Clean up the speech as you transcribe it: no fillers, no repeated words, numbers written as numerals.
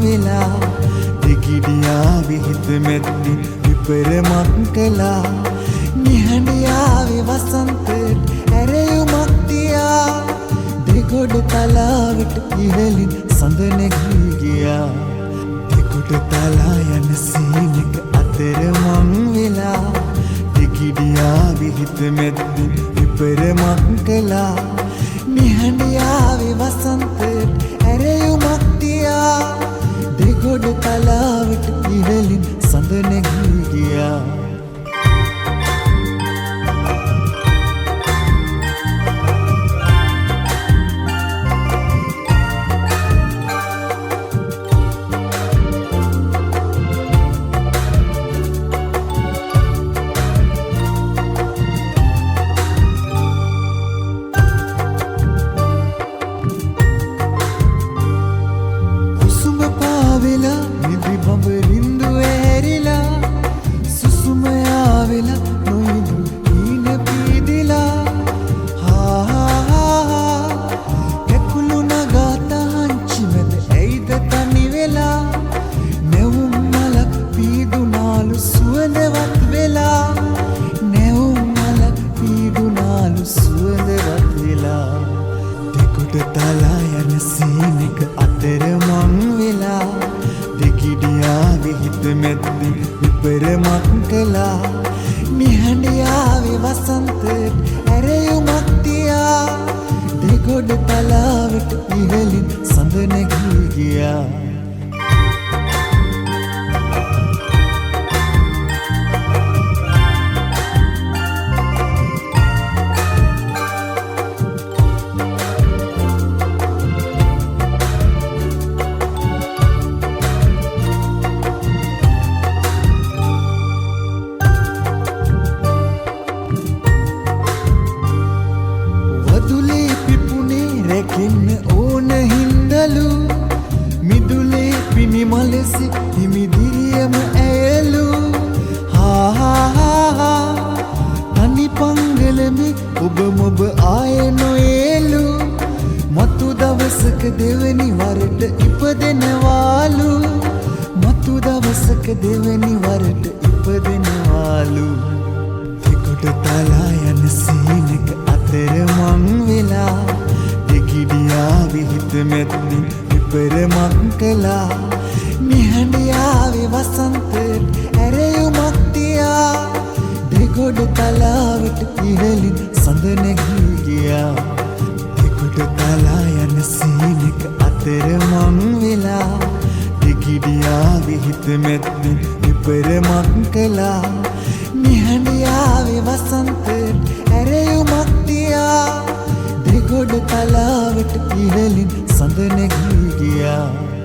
වෙලා දෙගිඩියාවේ හිත මැද්දේ විපරමක් කළා නිහඬියාවේ වසන්තයට ඇරයුමක් තියා දෙගොඩ තලාවට ඉහළින් සඳ නැගී ගියා දෙගොඩ තලා යන සීනක අතර මං වෙලා දෙගිඩියාවේ හිත මැද්දේ විපරමක් කළා නිහඬියාවේ වසන්තයට ඇරයුමක් තියා දෙගොඩ තලාවට ඉහළින් සඳ නැගී ගියා නිදි බඹරින්දු ඇරිලා සුසුමයා වෙලා නොයිදු ඊන පීදිලා කැකුළු නගාතහංචි මැද ඇයිද තනි වෙලා නැවුම් මලක් පීදුනාලු සුවඳවත් වෙලා නැවුම් මලක් පීදුනාලු සුවඳවත් වෙලා දෙකොඩ තලා යන සීනක අතර මං වෙලා දෙගිඩියාවේ හිත මැද්දේ විපරමක් කළා නිහඬියාවේ වසන්තයට ඇරයුමක් තියා දෙගොඩ තලාවට ඉහළින් සඳ නැගී ගියා රැකෙන්න ඕන හින්දලු මිදුලේ පිනිමලෙසි හිමිදිරියම ඇයලු තනි පංගලමි ඔබ මොබ ආය නොයලු මතු දවසක දෙවනි වරට ඉපදෙනවාලු මතු දවසක දෙවනි වරට ඉපදෙනවාලු දෙකොඩ තලා යන සීනක අතර මං වෙලා දෙගිඩියාවේ හිත මැද්දේ විපරමක් කළා නිහඬියාවේ වසන්තයට ඇරයුමක් තියා දෙගොඩ තලාවට ඉහළින් සඳ නැගී ගියා දෙගොඩ තලා යන සීනක අතර මං වෙලා දෙගිඩියාවේ හිත මැද්දේ විපරමක් කළා නිහඬියාවේ වසන්තයට ඇරයුමක් තියා දෙගොඩ තලාවට ඉහළින් සඳ නැගී ගියා